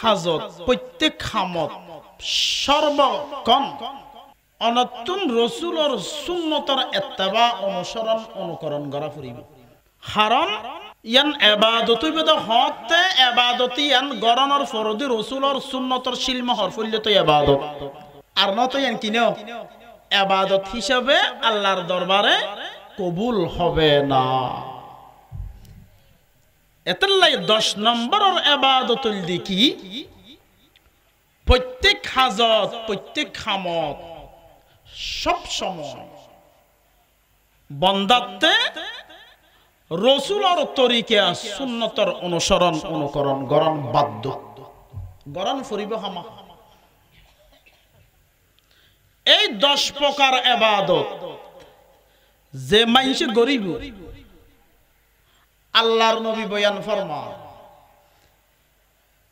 হাজত প্রত্যেক খামত সর্বক্ষণ অনতুন রসুলর সুন্নতর এত্তেবা অনুসরণ অনুকরণ করা ফুরিব কারণ ইয়ান এবাদত বেদ হতে এবাদতি ইয়ান গরণর ফরদি রসুলর সুন্নতর শিলমহর ফুল্যত এবাদত আর নত ইয়ান কিনো এবাদত হিসাবে আল্লাহর দরবারে কবুল হবে না এতলাই 10 নম্বরের এবাদতুল দিকি প্রত্যেক হাজত প্রত্যেক খামত সব সময় বন্দাতে রসুলর তরিকা সুন্নতর অনুসরণ অনুকরণ গরণ বাধ্য গরণ ফুরিব হামা এই 10 প্রকার ইবাদত যে মাইনসে গরিব আল্লাহর নবী বয়ান ফরমান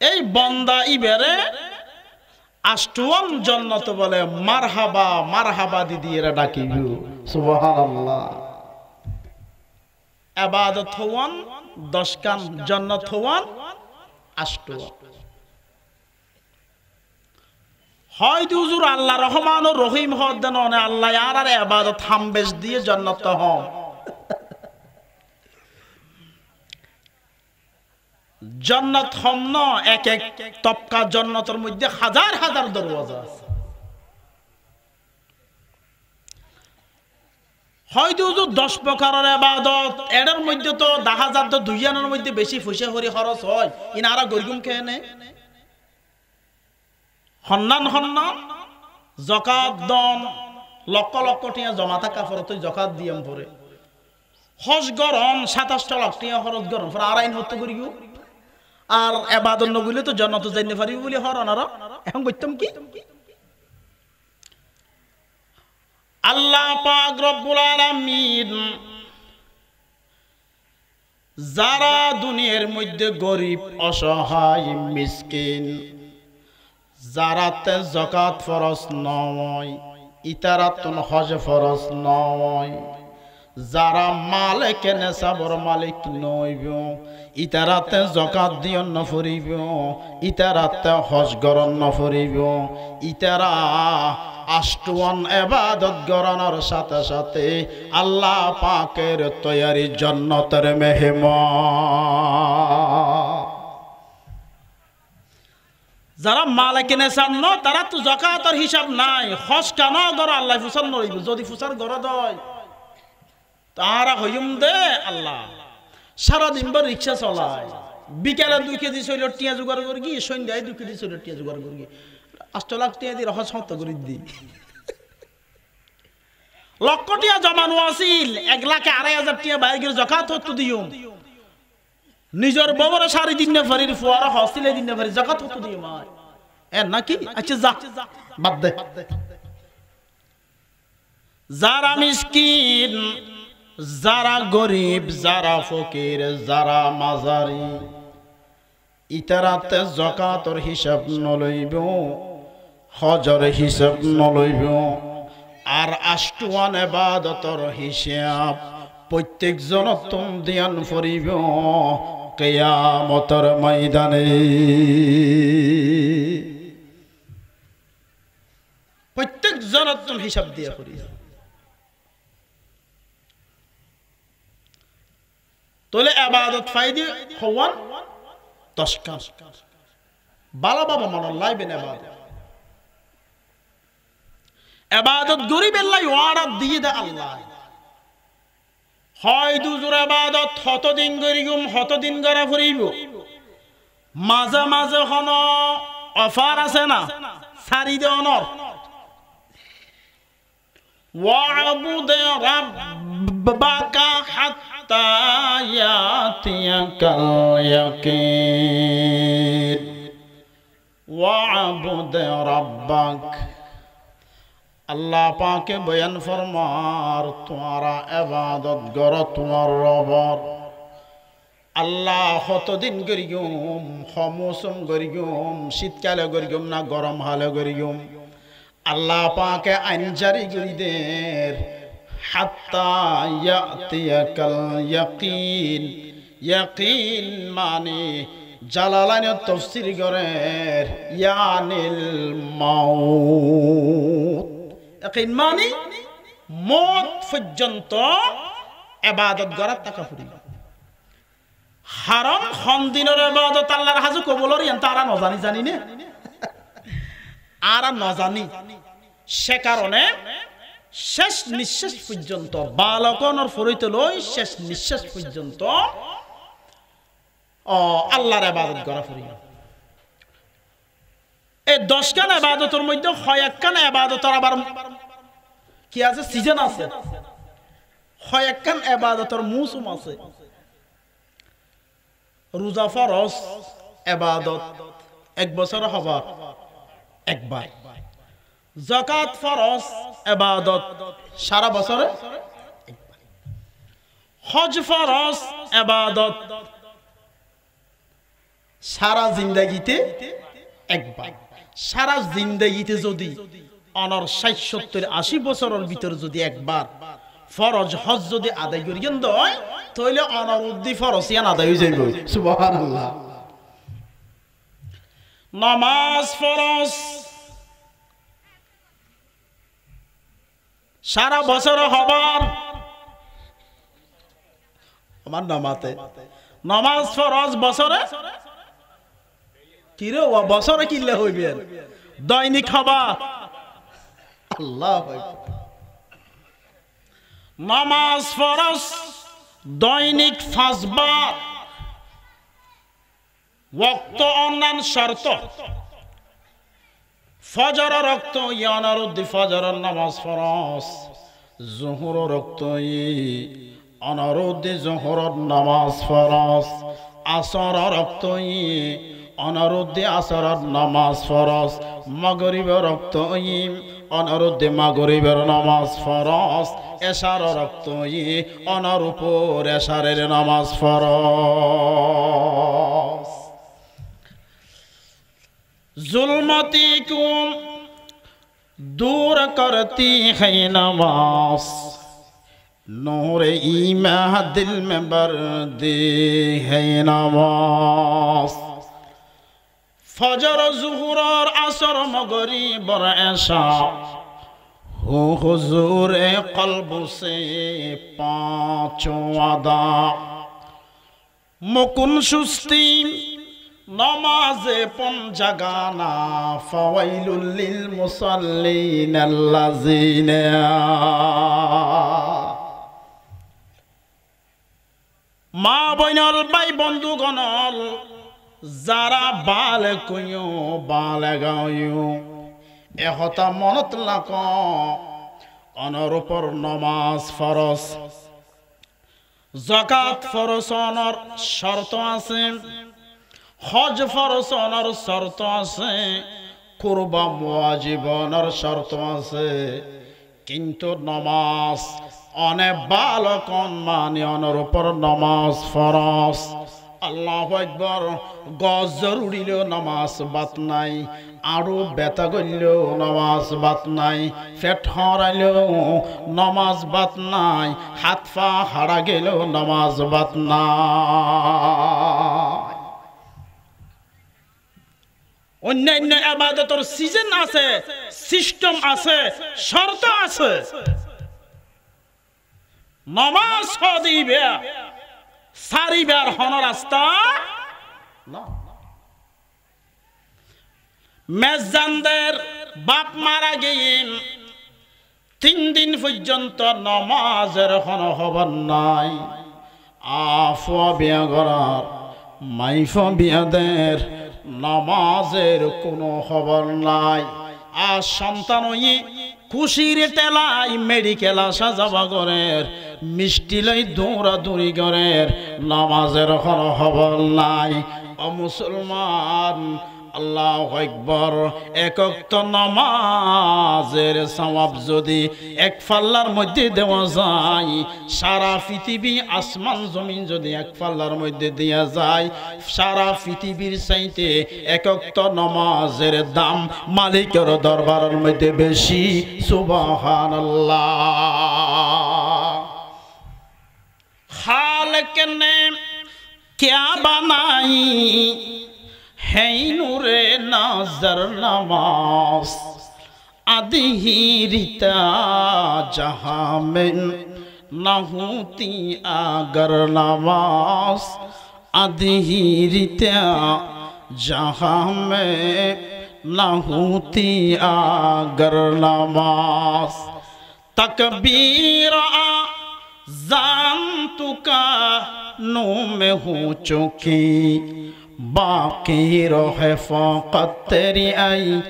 এই বান্দা ইবেরে আষ্টওয়ান জান্নাত বলে মারহাবা মারহাবা দিদি এরা ডাকিব সুবহানাল্লাহ ইবাদত হওয়ান 10 কান জান্নাত হওয়ান আষ্টওয়ান হয়তো হুজুর আল্লাহ রহমান ও রহিম হদ্দান অনে আল্লাহ আর ইবাদত হামবেশ দিয়ে জান্নাত হম জান্নাত হম না এক এক তবকা জান্নাতের মধ্যে হাজার হাজার দরওয়াজা আছে হয়তো হুজুর 10 প্রকারের ইবাদত এর মধ্যে তো 10,000 তো দুইজনের মধ্যে বেশি পয়সা হরি খরচ হয় ইনারা গরিগুম খেয়ে নেয় হন্নান হন্নান যাকাত দান লক্ষ লক্ষ টাকা জমা থাকা ফরত যাকাত দিয়াম পরে হজ গরম 27 লাখ টাকা খরচ গরম পরে আর আইন হতে করিব আর ইবাদত নগলে তো জান্নাত যাইতে পারিব বলি হরনারা এখন কইতাম কি আল্লাহ পাক রব্বুল আলামিন যারা দুনিয়ার মধ্যে গরিব অসহায় মিসকিন যারাতে যাকাত ফরজ নয় ইতারাতুন হজ ফরজ নয় যারা মালিক নেসাবর মালিক নইব ইতারাতে যাকাত দিয়ন নফরিব ইতারাতে হজ গরন নফরিব ইতারা আষ্টওয়ান ইবাদত গরনের সাথে সাথে আল্লাহ পাকের তৈয়ারি জান্নাতের মেহমান যারা মালিক নেসান ন তারা তো যাকাতের হিসাব নাই হজ কেন গর আল্লাহ ফুসার নইব যদি ফুসার গর দয় তারা হইম দে আল্লাহ সারা দিন ভর রিকশা চলায় বিকেলে 2 কেজি সইল টিয়া জোগাড় করি কি সন্ধ্যায় 2 কেজি সইল টিয়া জোগাড় করি 8 লাখ টিয়া দিয়ে হজ হত করে দি লক্ষ টিয়া জমানো আছিল 1 লাখ 2,500 টিয়া বাইকের যাকাত হত দিও নিজের ববরে সারি দিন না ফরির ফুয়ারা হসিলে দিন না ফরি যাকাত হত দিও মা এ নাকি আচ্ছা যা বাদ দে যারা মিসকিন যারা গরিব যারা ফকির যারা মাজারি ইতারাতে যাকাতের হিসাব নলইব হজর হিসাব নলইব আর আষ্টওয়ান ইবাদতের হিসাব প্রত্যেক জনতম দিয়ান ফরিব কিয়ামতের ময়দানে প্রত্যেক জনতম হিসাব দিয়া ফরিব তোলে ইবাদত ফাইদি হওয়ান 10 কাজ বালা বাবা মন লাইবেন ইবাদত গরিবের লাই ওয়ারাত দিয়ে দে আল্লাহ হয় দুজুর ইবাদত হতদিন গরিগুম হতদিন গরা ফুরিব মাঝে মাঝে হন অফার আছে না সারি দে অনর ওয়াবুদ রাব্বাকা হাত্তা ইয়াতিয়াকাল ইয়াকিন ওয়াবুদ রাব্বাক আল্লাহ পাকে বয়ান ফরমার তোমারা ইবাদত গর তোমার রবর আল্লাহ হতদিন গরিগুম মৌসুম গরিগুম শীতকালে গরিগুম না গরম হালে গরিগুম আল্লাহ পাকে আইন জারি করি দের হাত্তা ইয়াতিয়াকাল ইয়াকিন ইয়াকিন মানে জালালাইনের তাফসীর করেন ইয়ানিল মাউত এখন মানে মত পর্যন্ত ইবাদত করার টাকা ফুরি হারাম খন্দিনের ইবাদত আল্লাহর হাজু কবুলর ইয়ান তারা নজানি জানি না আর নজানি সে কারণে শেষ নিঃশ্বাস পর্যন্ত বালকনের ফরিতে লই শেষ নিঃশ্বাস পর্যন্ত আল্লাহর ইবাদত করা ফুরি এই 10 খান ইবাদতের মধ্যে হয় একখান ইবাদতের আবার কি আছে সিজন আছে হয় একখান ইবাদতের মৌসুম আছে রোজা ফরজ ইবাদত এক বছর হবার একবার যাকাত ফরজ ইবাদত সারা বছরে একবার হজ ফরজ ইবাদত সারা জিন্দেগিতে একবার সারা জিন্দেগিতে যদি অনর 60-70-80 বছরের ভিতর যদি একবার ফরজ হজ যদি আদায় করিয়েন দয় তাহলে অনরুদ্ধি ফরজ ইয়ান আদায় হয়ে যাইব সুবহানাল্লাহ নামাজ ফরজ সারা বছর হবার আমার নামাতে নামাজ ফরজ বছরে কিরে ও বছরে কিনলে হইবে দৈনিক হবা আল্লাহু আকবার নামাজ ফরজ দৈনিক 5 বার ওয়াক্ত অন্যান্য শর্ত ফজর রক্ত ইয়ানার উদ্দি ফজর নামাজ ফরজ জোহর রক্ত অনারুদ্দি জোহর নামাজ ফরজ আসর রক্ত অনারুদ্দি আসর নামাজ ফরজ মাগরিব রক্ত অনারুদ্দি মাগরিবের নামাজ ফরজ এশার রক্ত অনার উপর এশারের নামাজ ফরজ जुल्मती को दूर करती है नमाज नूर ईमान दिल में भरती है नमाज फजर ज़ुहर और असर मगरिब और ऐशा हो हुजूर क़ल्ब से पाँचों अदा मुकुन सुस्ती नमाज़े पन जगाना फ़वाइलुल लिल मुसल्लीन अल्लज़ीना मा बइनल बाई बंधुगणल যারা বালকয়ো বালগায়ো এহতা মনত লাক অনর উপর নমাজ ফরজ যাকাত ফরজ অনর শর্ত আছে হজ ফরজ অনর শর্ত আছে কুরবা ওয়াজিবনের শর্ত আছে কিন্তু নমাজ অনে বালকন মানে অনর উপর নমাজ ফরজ আল্লাহু আকবার গজর উড়িলেও নামাজ বাত নাই আরো বেতা গইলেও নামাজ বাত নাই পেট হরাইলেও নামাজ বাত নাই হাত পা হারা গেলেও নামাজ বাত নাই অন্যান্য ইবাদতের সিজন আছে সিস্টেম আছে শর্ত আছে নামাজ দিবে সারিবার হন রাস্তা না মেজানদের বাপ মারা গিয়েন 3 দিন পর্যন্ত নামাজের হন খবর নাই আফওয়া বিয়া করার মাইফা বিয়াদের নামাজের কোনো খবর নাই আর সন্তান খুশির টেলাই মেডিকেল আসা যাওয়া করের মিষ্টি লাই দৌড়াদৌড়ি করের নামাজের কোনো খবর নাই ও মুসলমান আল্লাহু আকবার এক ওয়াক্ত নামাজের সওয়াব যদি এক পাল্লার মধ্যে দেওয়া যায় সারা পৃথিবী আসমান জমিন যদি এক পাল্লার মধ্যে দেয়া যায় সারা পৃথিবীর চাইতে এক ওয়াক্ত নামাজের দাম মালিকের দরবারের মধ্যে বেশি সুবহানাল্লাহ খালেক নে क्या बनाई है नूरे नजर नवाज अधीरिता जहाँ में न होती अगर नवाज अधीरिता जहाँ में न होती अगर नवाज तकबीर जान तुका नो में हो चुकी बाकी रहे फ़क़त तेरी आई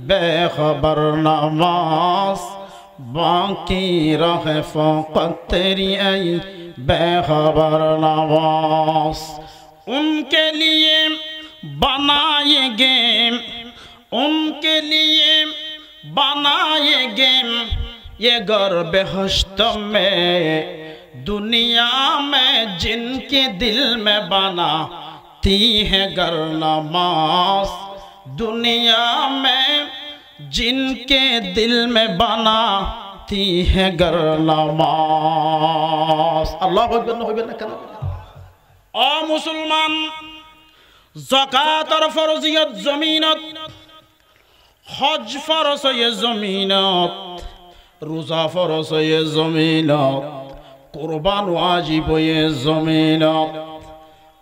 बेखबर नवाज बाकी रहे फ़क़त तेरी आई बेखबर नवाज उनके लिए बनाएंगे उनके लिए बनाएंगे ये घर बेहश्त में दुनिया में जिनके दिल में बनाती है घर नमाज दुनिया में जिनके दिल में बनाती है घर नमाज अल्लाह ओ मुसलमान ज़कात और फ़र्ज़ियत ज़मीनत हज फ़र्ज़ ये ज़मीनत रोज़ा फ़र्ज़ ये ज़मीनत कुर्बान वाजिब ये ज़मीनत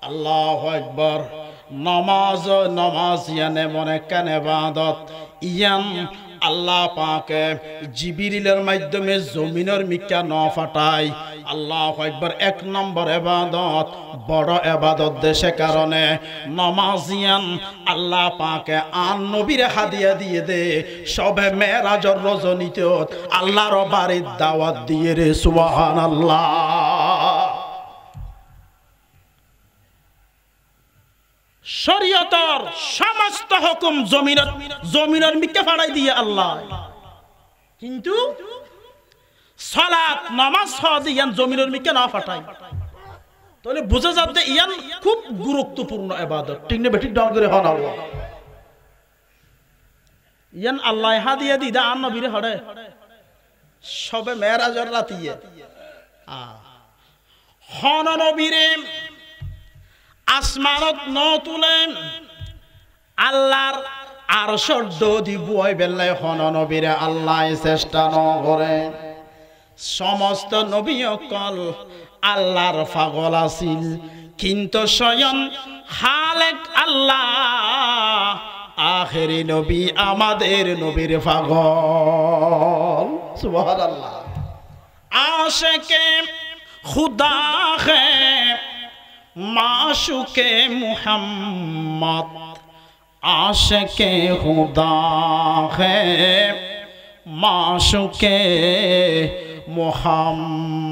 अल्लाहु अकबर नमाज नमाज यानी मने कान इबादत ইয়ান আল্লাহ পাকে জিবরিলের মাধ্যমে জমিনের মিক্কা ন ফাটায় আল্লাহু আকবার এক নম্বর ইবাদত বড় ইবাদত দেশে কারণে নামাজিয়ান আল্লাহ পাকে আন নবীর হাদিয়া দিয়ে দে সবে মেরাজের রজনীতে আল্লাহর বাড়ির দাওয়াত দিয়ে রে সুবহানাল্লাহ শরীয়তের সমস্ত হুকুম জমিনের মিকে ফাড়াই দিয়ে আল্লাহ কিন্তু সালাত নামাজ দিয়ান জমিনের মিকে না ফাটাই তাহলে বুঝা যাচ্ছে ইয়ান খুব গুরুত্বপূর্ণ ইবাদত ঠিক না বেঠিক ডাল করে হন আল্লাহ ইয়ান আল্লাহ হাদিয়া দিদা আন নবীরে হড়ে সবে মেরাজের রাতিয়ে হন নবীরে আসমানত ন তুলেন আল্লাহর আরশের দদি বই বেলায় হন নবীরে আল্লাহ চেষ্টা ন করে সমস্ত নবী অকল আল্লাহর পাগল আছিল কিন্তু স্বয়ং খালেক আল্লাহ আখেরি নবী আমাদের নবীর পাগল সুবহানাল্লাহ আশিকে খুদা হে माशुके मुहम्मद आशिके खुदा है माशुके मुहम्मद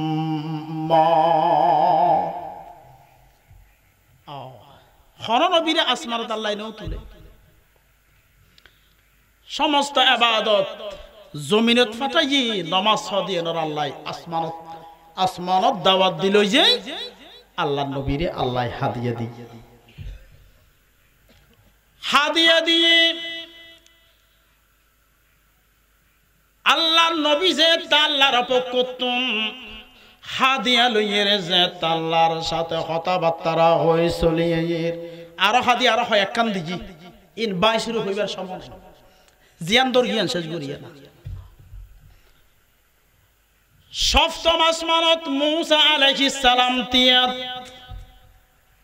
हर नबीरे আসমানত আল্লাহ নও তুলে সমস্ত ইবাদত জমিনত ফাটাই নামাজ দিয়ে নর আল্লাহ আসমানত দাওয়াত দিল যে আল্লাহ নবীরে আল্লাহ হাদিয়া দিয়ে আল্লাহ নবী যে আল্লাহর পক্ষতুন হাদিয়া লইয়ে যে আল্লাহর সাথে কথাবার্তা হয়ে চলিয়ে আরো হাদিয়া আরো হয় একখান দিজি ইন 22 হইবার সময় জিয়ান দর জ্ঞান শেষ করিয়া না সপ্তম আসমানত মুসা আলাইহিস সালাম তিয়াত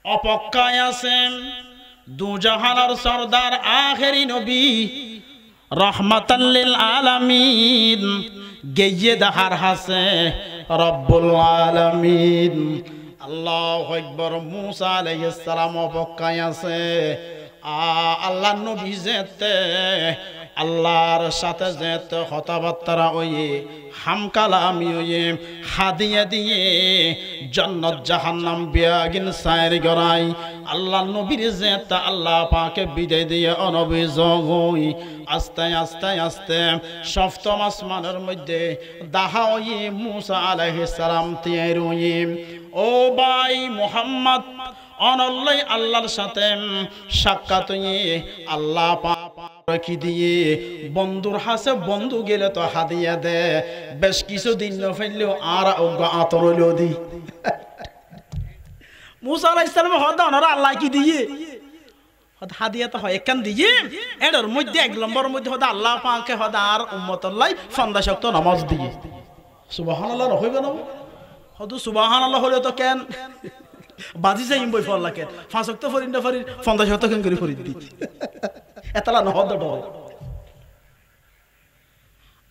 অপেক্ষায় আছেন দুজাহানের সরদার আখেরি নবী রহমাতাল লিল আলামিন গিয়ে দেখার হাসে রব্বুল আলামিন আল্লাহু আকবার মুসা আলাইহিস সালাম অপেক্ষায় আছে আল্লাহ নবী যেতে আল্লাহর সাথে যেতে কথাবার্তা হয়ে হামকালামি হয়ে হাদিয়া দিয়ে জান্নাত জাহান্নাম বিয়াগিন সাইর গরাই আল্লাহ নবীর যেতে আল্লাহ পাকে বিদায় দিয়ে অনবী জগই আস্তে আস্তে আস্তে সপ্তম আসমানের মধ্যে দেখা হয়ে মুসা আলাইহিস সালাম তিয়ার হয়ে ও ভাই মুহাম্মদ অনল্লাই আল্লাহর সাথে সাক্ষাৎ হয়ে আল্লাহ কি দিয়ে বন্ধুর হাসে বন্ধু গেলে তো হাদিয়া দে বেশ কিছুদিন না ফেললেও আর আতরলেও দি মুসা আলাইহিস সালাম হদা ওনারা আল্লাহ কি দিয়ে হদ হাদিয়া তো হয় একখান দিয়ে এর মধ্যে এক নম্বর মধ্যে হদা আল্লাহ পাকে হদা আর উম্মতুল্লাহ ফন্দা শক্ত নামাজ দিয়ে সুবহানাল্লাহ হইবে না হদু সুবহানাল্লাহ হলে তো কেন বাজি যাইম বই ফল লাগে পাঁচ ওয়াক্ত ফরিন না ফরিন ফন্দা শক্ত কেন করে ফরিদ দি এতলা না হদ ডরে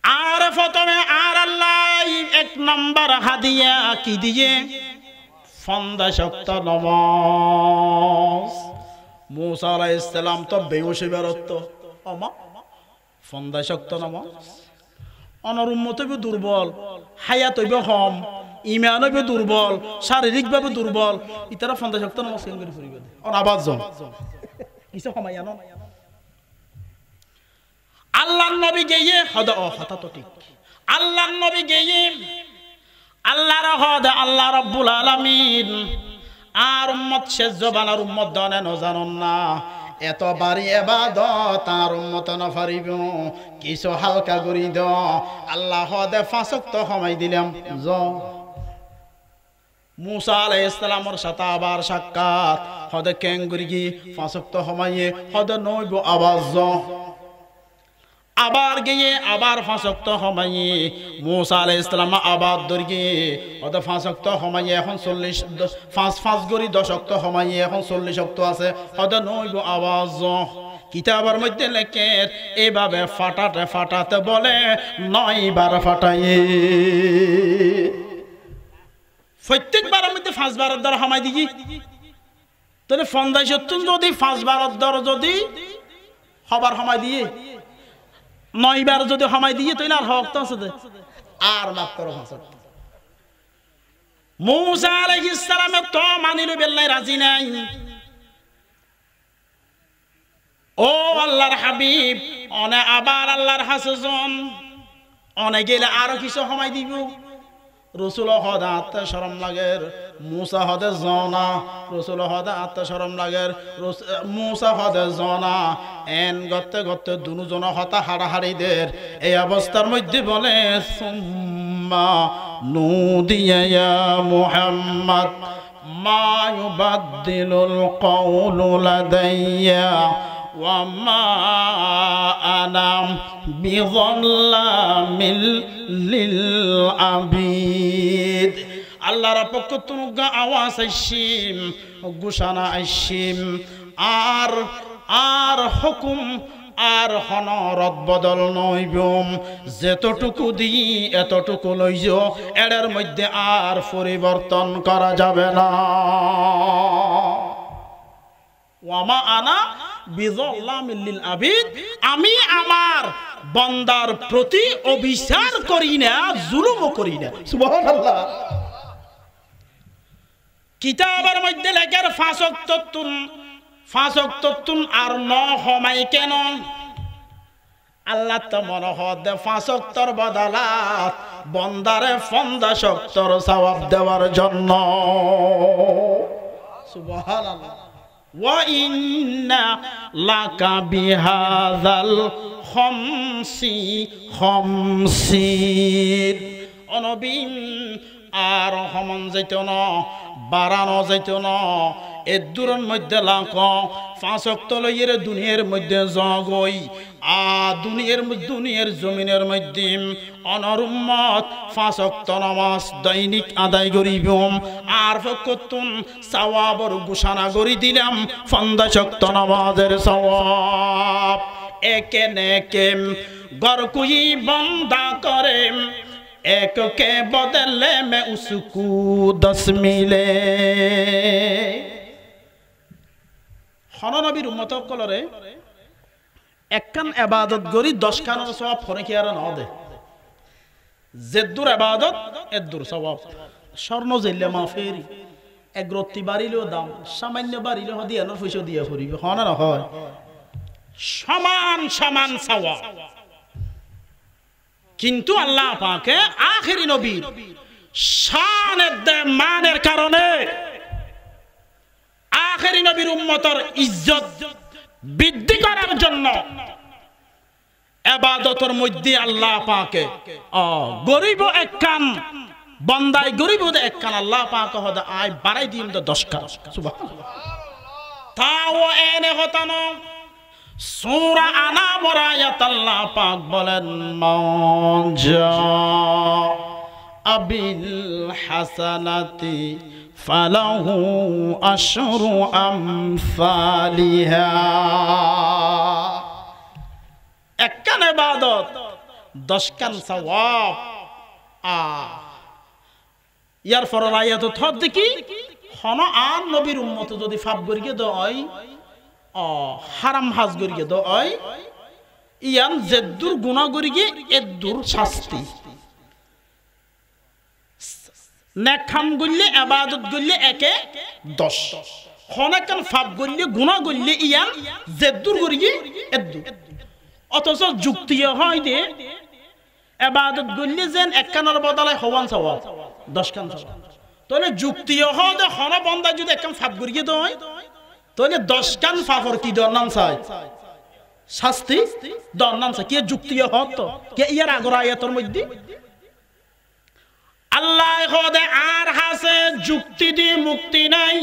আর প্রথমে আর আল্লাহ এক নম্বর হাদিয়া কি দিয়ে ফন্দা শক্ত নামাজ মুসা আলাইহিস সালাম তো বেহুশ বেরত আমা ফন্দা শক্ত নামাজ অনর উম্মত হইবে দুর্বল হায়াত হইবে কম ঈমান হইবে দুর্বল শারীরিকভাবে দুর্বল ইতারা ফন্দা শক্ত নামাজ কেন করে ফুরিবে অন আবাজ জন ইসা কমাইয়া ন আল্লাহর নবী গিয়ে হদ হতা তো ঠিক আল্লাহর নবী গিয়ে আল্লাহর হদ আল্লাহ রাব্বুল আলামিন আর উম্মত শেষ জবানার উম্মত দনে ন জানন না এত বাড়ি ইবাদত আর উম্মত না পারিব কিছু হালকা করি দ আল্লাহ হদে পাঁচ ওয়াক্ত সময় দিলাম জ মুসা আলাইহিস সালামের সাথে আবার সাক্ষাৎ হদে কেন করি কি পাঁচ ওয়াক্ত সময়ে হদে নইব আওয়াজ জ আবার গিয়ে আবার পাঁচ ওয়াক্ত সময়ে মুসা আলাইহিস সালাম আবার দরগে ওটা পাঁচ ওয়াক্ত সময়ে এখন 40 5 গরি 10 ওয়াক্ত সময়ে এখন 40 ওয়াক্ত আছে ওটা নইব আওয়াজ কিতাবের মধ্যে লেখে এইভাবে ফাটাতে ফাটাতে বলে 9 বার ফাটায়ে প্রত্যেকবারের মধ্যে 5 বারের দ্বারা সময় দিই তাহলে ফন্দাইশতুন যদি 5 বারের দ্বারা যদি হবার সময় দিয়ে 9 বার যদি সময় দিয়ে তাইলে আর হক তো আছে আর মাত্র 5 ওয়াক্ত মুসা আলাইহিস সালামে তো মানিল বিল্লাহ রাজি নাই ও আল্লাহর হাবিব অনে আবার আল্লাহর হাসজন অনে গেলে আরো কিছু সময় দিব রসুল হদা আত্মা শরম লাগের মুসা হদে জনা রসুল হদা আত্মা শরম লাগের মুসা হদে জনা এন গতে গতে দুজন হতা হাড়াহাড়িদের এই অবস্থার মধ্যে বলে সুম্মা নুদিয়া ইয়া মুহাম্মদ মা ইউবাদদিলুল কওলু লাদাইয়া ওয়া মা আনা বিযাল্লামিল লিল আবিদ আল্লাহর পক্ষ থেকে আওয়াজ আইসিম ঘোষণা আইসিম আর আর হুকুম আর হনরত বদল নইবম যেতটুকু দি এতটুকু লইও এর মধ্যে আর পরিবর্তন করা যাবে না ওয়ামা আনা বিযাল্লামিল লিল আবিদ আমি আমার বান্দার প্রতি অবিচার করি না জুলুমও করি না সুবহানাল্লাহ কিতাবের মধ্যে লেখার 5 ওয়াক্ত আর 9 সময় কেন আল্লাহ তো মনে হদে 5 ওয়াক্তর বদলাত বান্দারে 50 ওয়াক্তর সওয়াব দেওয়ার জন্য সুবহানাল্লাহ ওয়া ইন্না লাকা বিহাযাল খামসিন অনবীন আর হমন যাইত না বাড়ানো যাইত না এর দূরের মধ্যে লাখ 5 ওয়াক্ত লইয়ের দুনিয়ার মধ্যে জগই দুনিয়ার জমিনের মধ্যে অনর উম্মত 5 ওয়াক্ত নামাজ দৈনিক আদায় করিব আর ফকতুন সওয়াবর ঘোষণা করে দিলাম 50 ওয়াক্ত নামাজের সওয়াব একে নেকে গরকুই বন্দা করে एक के बदले में उसको 10 मिले নবীর উম্মত কলরে একখান ইবাদত গরি 10 খানের সওয়াব ফরে কি আর না দে জেদ্দুর ইবাদত এদ্দুর সওয়াব স্বর্ণ জেলে মাফেরি এক রত্তি বাড়িলেও দাম সামান্য বাড়িলেও দিয়া না পয়সা দিয়া করিবে হয় না হয় সমান সমান সওয়াব কিন্তু আল্লাহ পাকে আখেরি নবীর শানের মানের কারণে আখেরি নবীর উম্মতের ইজ্জত বৃদ্ধি করার জন্য ইবাদতের মধ্যে আল্লাহ পাকে গরিব একখান বন্দাই গরিব হতে একখান আল্লাহ পাক হদা আয় বাড়াই দিম তো 10 কান সুবহানাল্লাহ তাও এনে হতানো সূরা আনাম আয়াত আল্লাহ পাক বলেন মানজা আবিল হাসানাতি ফালাহু আশরু আমসালিহা একখান ইবাদত 10 কান সওয়াব ইয়ার ফরল আয়াত থদ দেখি হন আন নবীর উম্মত যদি ফাপ গরিগে দয় হারাম হাজ গরিগে দয় ইয়ান জেদ্দুর গুনাহ গরিগে এদ্দুর শাস্তি নেখাম গল্লে ইবাদত গল্লে একে 10 হনাকান ফাপ গল্লে গুনাহ গল্লে ইয়ান জেদ্দুর গরিগে এদ্দুর অথচ যুক্তি হয় দে ইবাদত গল্লে যেন একখানের বদলে হওয়ান সওয়াব 10 কান সওয়াব তাহলে যুক্তি হয় দে হন বন্দা যদি একখান ফাপ গরিগে দয় তাহলে 10 কান ফাফর কি দর নাম চাই শাস্তি দর নাম চাই কি যুক্তি হয় তো কে ইয়ার আগর আয়াতের মধ্যে আল্লাহ খোদে আর হাসে যুক্তি দি মুক্তি নাই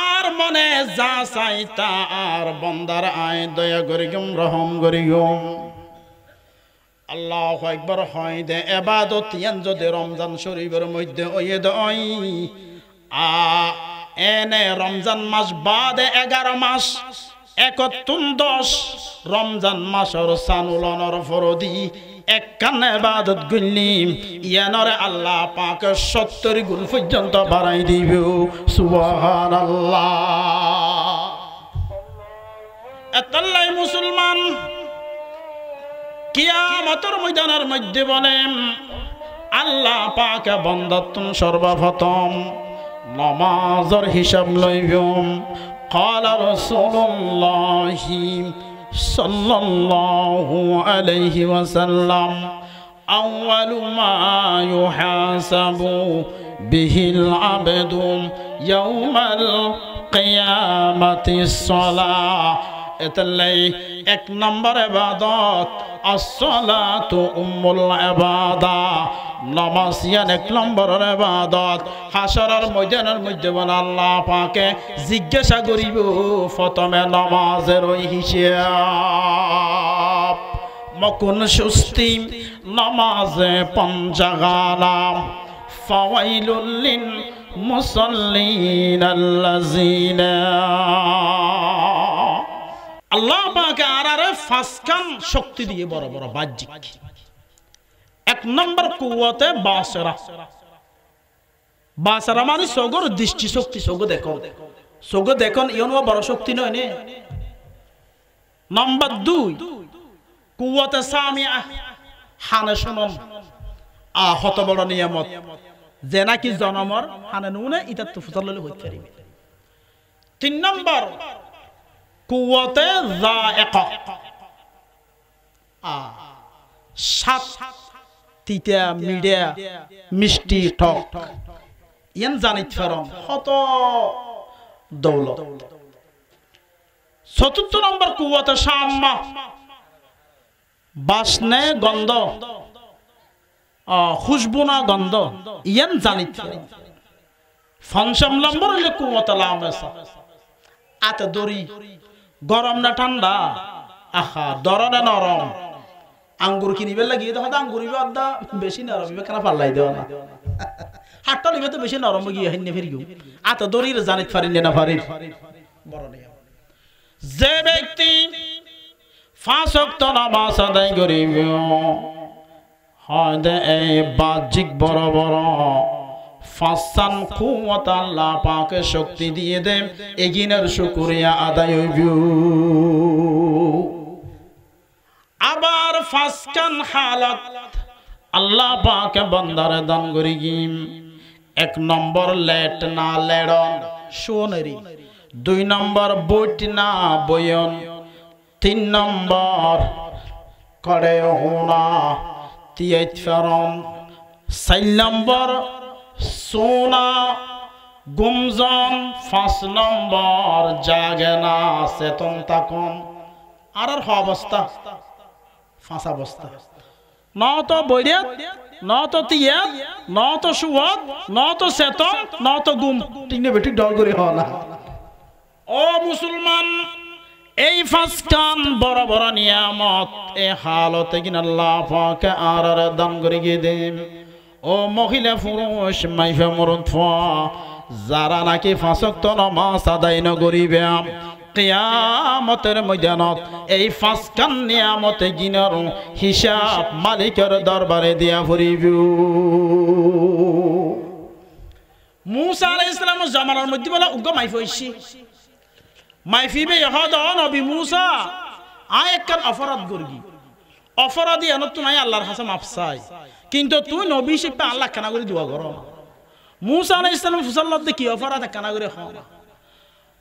আর মনে যা চাই তা আর বন্দার আয় দয়া করিগম রহম করিগম আল্লাহু আকবার হয় দে ইবাদত ইয়ান যদি রমজান শরীফের মধ্যে ওয়ে দই এনে রমজান মাস বাদে 11 মাস 10 রমজান মাসের সানুলনর ফরদি একখান ইবাদত গল্লিম ইয়ানরে আল্লাহ পাক 70 গুণ পর্যন্ত বাড়াই দিব সুবহানাল্লাহ আল্লাহ মুসলমান কিয়ামতের ময়দানের মধ্যে বলেন আল্লাহ পাক বান্দাতুন সর্বপ্রথম নামাজের হিসাব লইবেন قال رسول الله صلى الله عليه وسلم أول ما يحاسب به العبد يوم القيامة الصلاة এতলাই 1 নম্বর ইবাদত as-salatu ummul ibadah নামাজ ইয়ান 1 নম্বরের ইবাদত হাশরের ময়দানের মধ্যে বলে আল্লাহ পাকে জিজ্ঞাসা করিব প্রথমে নামাজের ওই হিসাব মকুন সুস্তি নামাজে পঞ্জাগালাম ফাওয়াইলুল লিল মুসাল্লিন আল্লাযিনা আল্লাহ পাক আরারে 5 কান শক্তি দিয়ে বড় বড় বাহ্যিক 1 নম্বর কুওয়াতে বাসরা বাসরা মানে সগর দৃষ্টি শক্তি সগ দেখুন ইয়নো বড় শক্তি নয় নে নম্বর 2 কুওয়াতে সামিয়া হানে শুনুন হত বড় নিয়ামত যে নাকি জনমর হানে নুনে ইতা তো ফুসাললে হইতে পারিবে 3 নম্বর কুওয়াতে যায়কা সাত তিতা মিডিয়া মিষ্টি টক ইয়ান জানিত ফরম কত দৌলত 4 নম্বর কুওয়াতে শাম্মা বাসনে গন্ধ খুশবুনা গন্ধ ইয়ান জানিত 5 নম্বর হলো কুওয়াতে লামাসা আতে দড়ি গরম না ঠান্ডা আহা দরনে নরম আঙ্গুর কিনিবে লাগিয়ে দেখো আঙ্গুরিবে আদা বেশি নরম ইবে কেন পাল্লাই দেও না হাতটা লিবে তো বেশি নরম গিয়ে হিন্নে ফিরিও আতে দড়ির জানিত পারিলে না পারি বড় নেই যে ব্যক্তি 5 ওয়াক্ত নামাজ আদায় করিবে হয় দে এই বাহ্যিক বড় বড় 5 কান কুওয়াত আল্লাহ পাকে শক্তি দিয়ে দেন এগিনের শুকরিয়া আদায় হইব আবার 5 কান হালাত আল্লাহ পাকে বান্দারে দান করি গিম 1 নম্বর লেট না লেড়ন শোনেরি 2 নম্বর বইট না বয়ন 3 নম্বর করে হোনা তিয়াত ফরম 4 নম্বর সোনা গুমজন 5 নম্বর জাগেনা চেতন তাকন আর অবস্থা 5 অবস্থা ন তো বৈরাত, ন তো তিয়াত, ন তো সুয়াদ, ন তো চেতন, ন তো গুম। ঠিক না বেঠিক ডল করে হওয়া না। ও মুসলমান, এই পাঁচখান বড় বড় নিয়ামত এ হালতে কিনা আল্লাহ পাক আর দান করে গিয়ে দেন। ও মহিলা পুরুষ মাইফা মরদ যারা নাকি পাঁচ ওয়াক্ত নামাজ আদায় নকরিবে কিয়ামতের ময়দানত এই পাঁচখান নিয়ামতে গিনার হিসাব মালিকের দরবারে দিয়া ফুরিব। মুসা আলাইহিস সালামের জামানার মধ্যে বলা উগ্র মাইফ হইছি, মাইফিবে ইহদ নবী মুসা আয় একখান অপরাধ করগি, অপরাধী এন তো নাই আল্লাহর কাছে মাফ চাই, কিন্তু তুই নবী শিখবে আল্লাহ কেনা করে দোয়া করো। মুসা আলাইহিস সালাম ফুসাল্লাতে কি অপরাধ কেনা করে হয়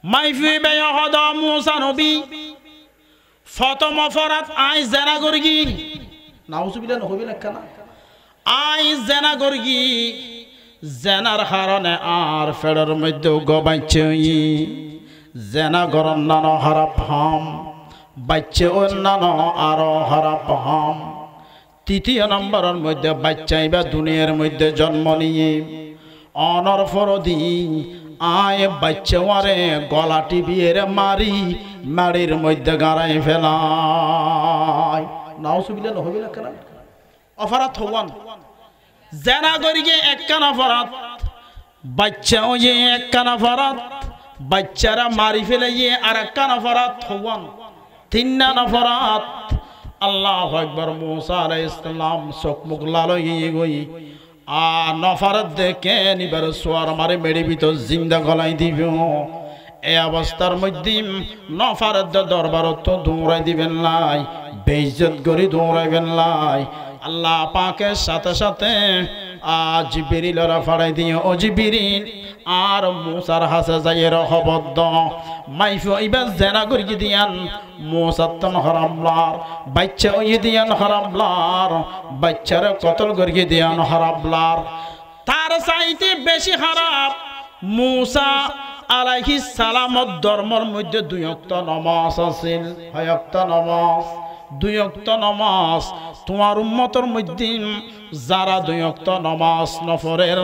মাইফিবে ইহদ মুসা নবী প্রথম অপরাধ আয় জেনা করগি, নাউজুবিল্লাহ নহবি না কেনা আয় জেনা করগি, জেনার কারণে আর ফেরের মধ্যে গবাইছে জেনা গরন্নান হারাপ হাম বাচ্চা অন্যান্য আরো হারাপ হাম। তৃতীয় নম্বরের মধ্যে বাচ্চাইবা দুনিয়ার মধ্যে জন্ম নিয়ে অনর ফরদি আয় বাচ্চাওয়ারে গলা টিপিয়ে মারি মাড়ির মধ্যে গাড়াই ফেলায়। নাউজুবিল্লাহ নহবি না কেন অপরাধ হওয়ান জেনা করিয়ে একখান অপরাধ, বাচ্চা ওই একখান অপরাধ, বাচ্চারা মারি ফেলে আর একখান অপরাধ হওয়ান, তিন অপরাধ। আল্লাহু আকবার। মুসা আলাইহিস সালাম চোখ মুখ লাল হয়ে গই নফারত দেখে নিবার সোয়ার মারে মেরে ভিতর জিন্দা গলাই দিব। এই অবস্থার মধ্যে নফারত দরবারত দৌড়াই দিবেন লাই, বেইজ্জত করে দৌড়াইবেন লাই। আল্লাহ পাকের সাথে সাথে জিবরিলরা ফাড়াই দিয়ে ও জিবরিল আর মুসার হাসে যাইয়ের হবদ্দ মাইফ ইবাস জেনা করি দিয়ান মুসাত্তন হারামলার বাচ্চা ওই দিয়ান হারামলার বাচ্চারে কতল করি দিয়ান হারামলার। তার চাইতে বেশি খারাপ মুসা আলাইহিস সালামর ধর্মের মধ্যে 2 ওয়াক্ত নামাজ আছিল, 6 ওয়াক্ত নামাজ, 2 ওয়াক্ত নামাজ। তোমার উম্মতের মধ্যে যারা 2 ওয়াক্ত নামাজ নফরের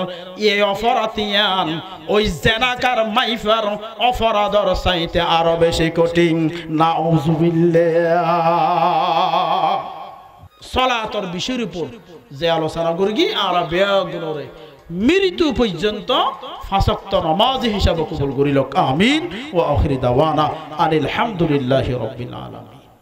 এই অপরাধিয়ান ওই জেনাকার মাইফার অপরাধর চাইতে আরো বেশি কঠিন। নাউজুবিল্লাহ। সালাতর বিষয়ের উপর যে আলোচনা করি আর বেগুনরে মৃত্যু পর্যন্ত 5 ওয়াক্ত নামাজ হিসাবে কবুল করিল। আমিন ওয়া আখির দাওয়ানা আনিল হামদুলিল্লাহি রাব্বিল আলামিন।